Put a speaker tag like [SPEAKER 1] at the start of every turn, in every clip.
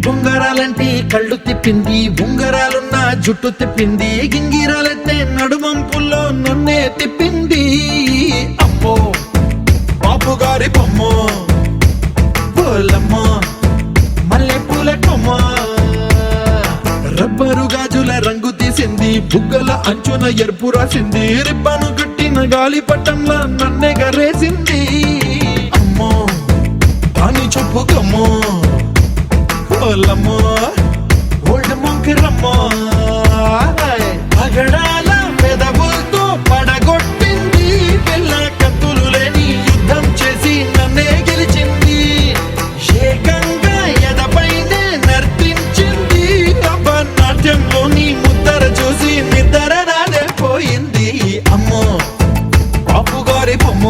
[SPEAKER 1] బొంగరాలంటే కళ్ళు తిప్పింది, ఉంగరాలున్న జుట్టు తిప్పింది, గింగిరాలెత్తే నడుమంపుల్లో నన్నే తిప్పింది. అమ్మో బాపు గారి బొమ్మ, పోలమ్మ మల్లె పూల కొమ్మ, రబ్బరు గాజుల రంగు తీసింది, బుగ్గల అంచున ఎరుపు రాసింది, రిబ్బను కట్టిన గాలి పట్టంలా నన్నే గరేసింది. అమ్మో దాని చెప్పుకమ్మో, పోలమ్మో ఓల్డ్ మొంకిరమ్మో, పగడాల పెదవులతో పడగొట్టింది, పిల్ల కత్తులు లేని యుద్ధం చేసి నన్నే గెలిచింది, ఏకంగా ఎదపైనే నర్తించింది, నాట్యంలోని ముద్దర చూసి నిద్ర నాదే పోయింది. అమ్మో బాపు గారి బొమ్మ,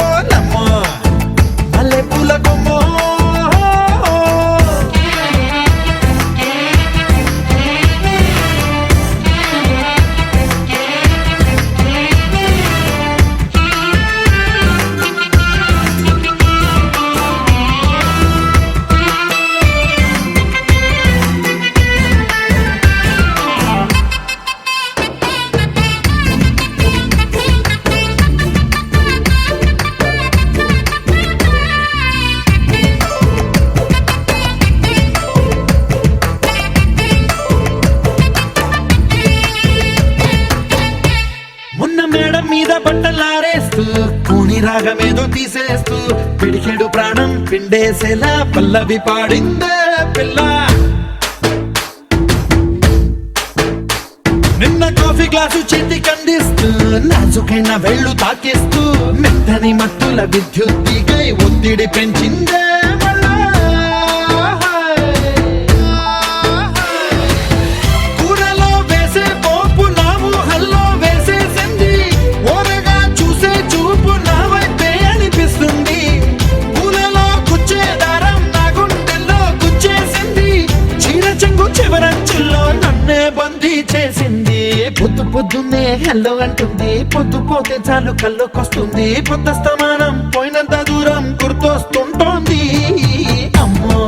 [SPEAKER 1] ఓలమ్మో మల్లె పూల కొమ్మో. మేడం మీద బట్టలారేస్తూ కూని రాగమేదో తీసేస్తూ పిడికెడు ప్రాణం పిండేసేలా పల్లవి పాడిందే పిల్ల. నిన్న కాఫీ గ్లాసు చేతి కందిస్తూ నాజుకైన వేళ్ళు తాకిస్తూ మెత్తని మత్తుల విద్యుత్తికై ఒత్తిడి పెంచిందే. పొద్దు పొద్దున్నే హెల్లో అంటుంది, పొద్దు పోతే చాలు కళ్ళొకొస్తుంది, పొద్దు స్తమానం పోయినంత దూరం గుర్తొస్తుంటోంది. అమ్మో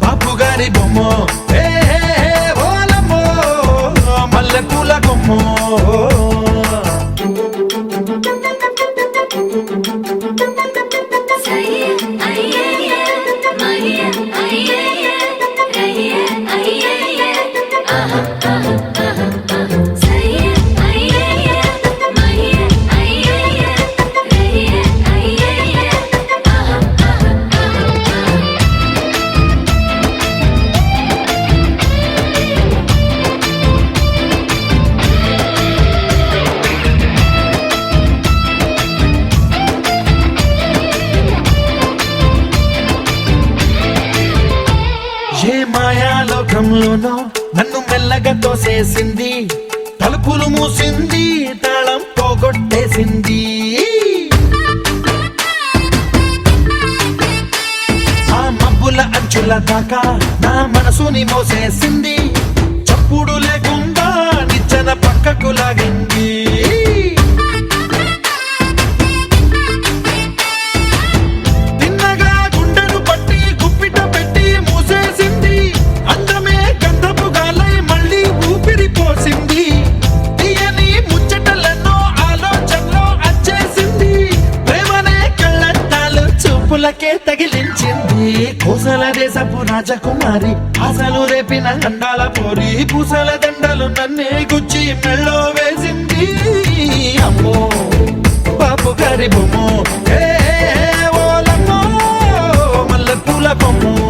[SPEAKER 1] బాపు గారి బొమ్మ, ఓలమ్మో మల్లె పూల కొమ్మో. ఏ మాయాలోకంలోనో నన్ను మెల్లగా తోసేసింది, తలుపులు మూసింది, తాళం పోగొట్టేసింది. ఆ మబ్బుల అంచుల దాకా నా మనసుని మోసేసింది, చప్పుడు లేకుండా నిచ్చెన పక్కకు లాగింది. తగిలించింది కోసల దేశపు రాజకుమారి, ఆశలు రేపిన దండాల పోరి, పూసల దండలు నన్నే గుచ్చి మెళ్ళో వేసింది. అమ్మో బాపు గారి బొమ్మ, ఓలమ్మో మల్లె పూల బొమ్మ.